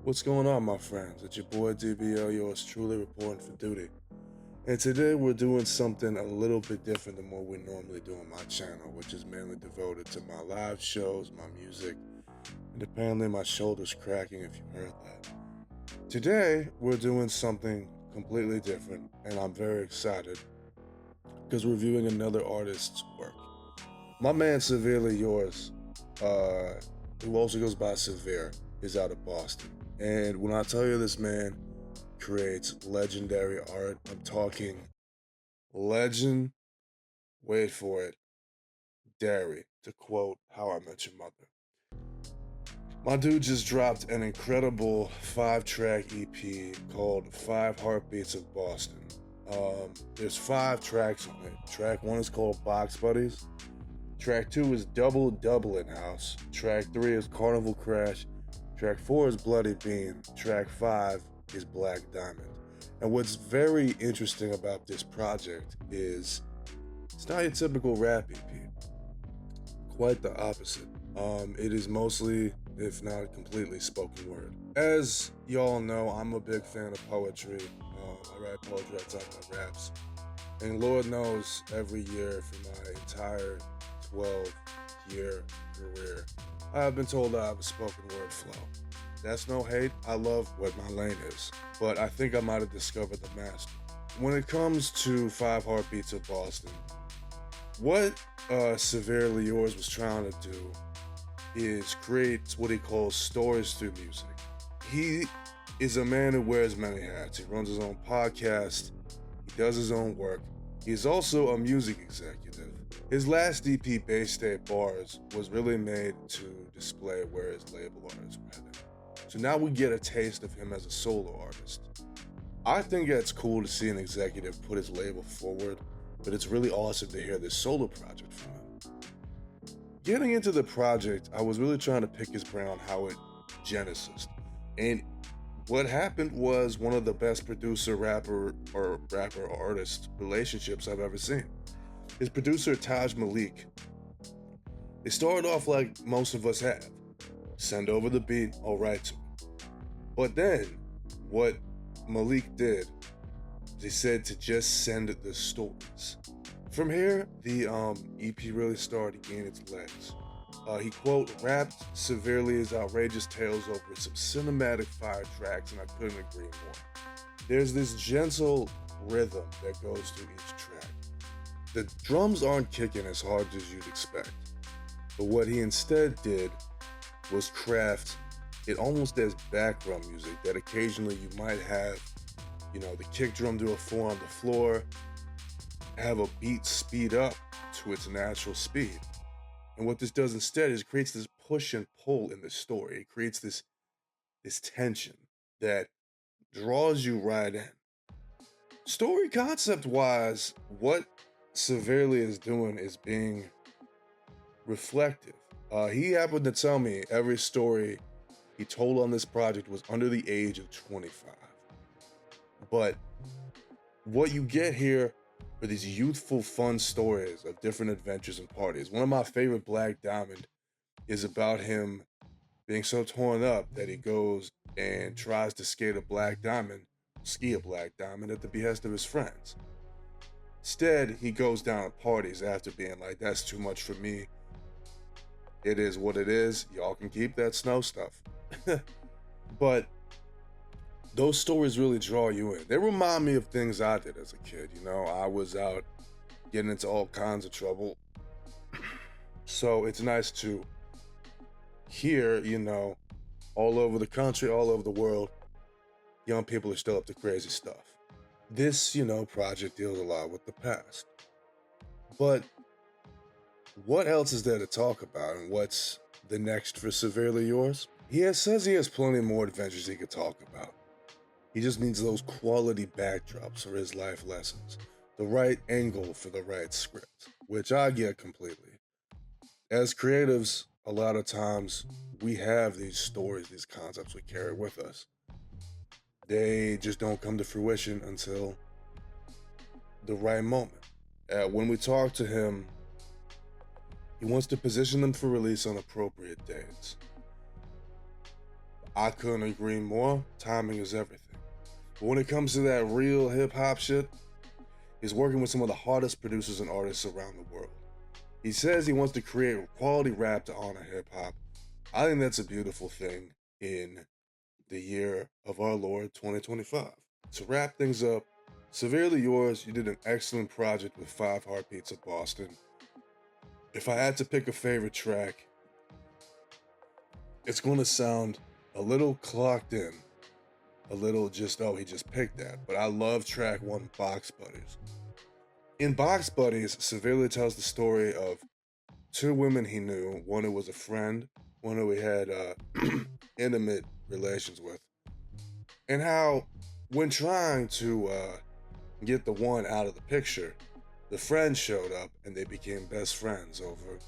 What's going on, my friends? It's your boy DBL, yours truly reporting for duty. And today we're doing something a little bit different than what we normally do on my channel, which is mainly devoted to my live shows, my music, and apparently my shoulder's cracking if you heard that. Today we're doing something completely different, and I'm very excited because we're reviewing another artist's work. My man Ceverly Yours, who also goes by Severe, is out of Boston. And when I tell you this man creates legendary art, I'm talking legend, wait for it, dairy, to quote How I Met Your Mother. My dude just dropped an incredible 5-track EP called 5 Heartbeats of Boston. There's 5 tracks on it. Track 1 is called Box Buddies. Track 2 is Double Dublin House. Track 3 is Carnival Crash. Track 4 is Bloody Bean. Track 5 is Black Diamond. And what's very interesting about this project is it's not your typical rap EP. Quite the opposite. It is mostly, if not completely, spoken word. As y'all know, I'm a big fan of poetry. I write poetry outside my raps. And Lord knows, every year for my entire 12-year career, I have been told I have a spoken word flow. That's no hate, I love what my lane is, but I think I might have discovered the master. When it comes to 5 Heartbeats of Boston, what Severely Yours was trying to do is create what he calls stories through music. He is a man who wears many hats. He runs his own podcast, he does his own work. He's also a music executive. His last EP, Bay State Bars, was really made to display where his label artists were headed. So now we get a taste of him as a solo artist. I think that's cool to see an executive put his label forward, but it's really awesome to hear this solo project from him. Getting into the project, I was really trying to pick his brain on how it genesised. And what happened was one of the best producer-rapper or rapper-artist relationships I've ever seen. His producer, Taj Malik, they started off like most of us have. Send over the beat, I'll write to it. But then, what Malik did, they said to just send the stories. From here, the EP really started to gain its legs. He, quote, rapped severely his outrageous tales over some cinematic fire tracks, and I couldn't agree more. There's this gentle rhythm that goes through each track. The drums aren't kicking as hard as you'd expect, but what he instead did was craft it almost as background music that occasionally you might have, the kick drum do a 4 on the floor, have a beat speed up to its natural speed. And what this does instead is it creates this push and pull in the story. It creates this tension that draws you right in. Story concept wise, what Severely is doing is being reflective. He happened to tell me every story he told on this project was under the age of 25. But what you get here are these youthful, fun stories of different adventures and parties. One of my favorite, Black Diamond, is about him being so torn up that he goes and tries to ski a Black Diamond at the behest of his friends. Instead, he goes down to parties after being like, that's too much for me. It is what it is. Y'all can keep that snow stuff. But those stories really draw you in. They remind me of things I did as a kid. I was out getting into all kinds of trouble. So it's nice to hear, all over the country, all over the world, young people are still up to crazy stuff. This, project deals a lot with the past. But what else is there to talk about, and what's the next for Severely Yours? Says he has plenty more adventures he could talk about. He just needs those quality backdrops for his life lessons, the right angle for the right script, which I get completely. As creatives, a lot of times we have these stories, these concepts we carry with us. They just don't come to fruition until the right moment. When we talk to him, he wants to position them for release on appropriate dates. I couldn't agree more. Timing is everything. But when it comes to that real hip hop shit, he's working with some of the hardest producers and artists around the world. He says he wants to create quality rap to honor hip hop. I think that's a beautiful thing in the year of our Lord 2025. To wrap things up, Severely Yours, you did an excellent project with 5 Heartbeats of Boston. If I had to pick a favorite track, it's going to sound a little clocked in, a little just, oh, he just picked that. But I love track 1, Box Buddies. In Box Buddies, Ceverly tells the story of 2 women he knew, one who was a friend, one who he had intimate relations with, and how when trying to get the one out of the picture, the friend showed up and they became best friends over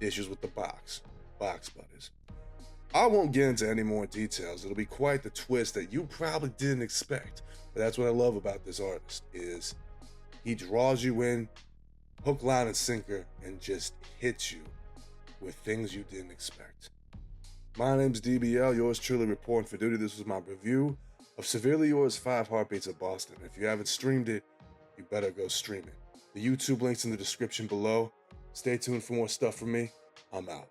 issues with the box buddies. I won't get into any more details. It'll be quite the twist that you probably didn't expect. But that's what I love about this artist is he draws you in, hook, line, and sinker, and just hits you with things you didn't expect. My name's DBL, yours truly reporting for duty. This was my review of Ceverly Yours 5 Heartbeats of Boston. If you haven't streamed it, you better go stream it. The YouTube link's in the description below. Stay tuned for more stuff from me. I'm out.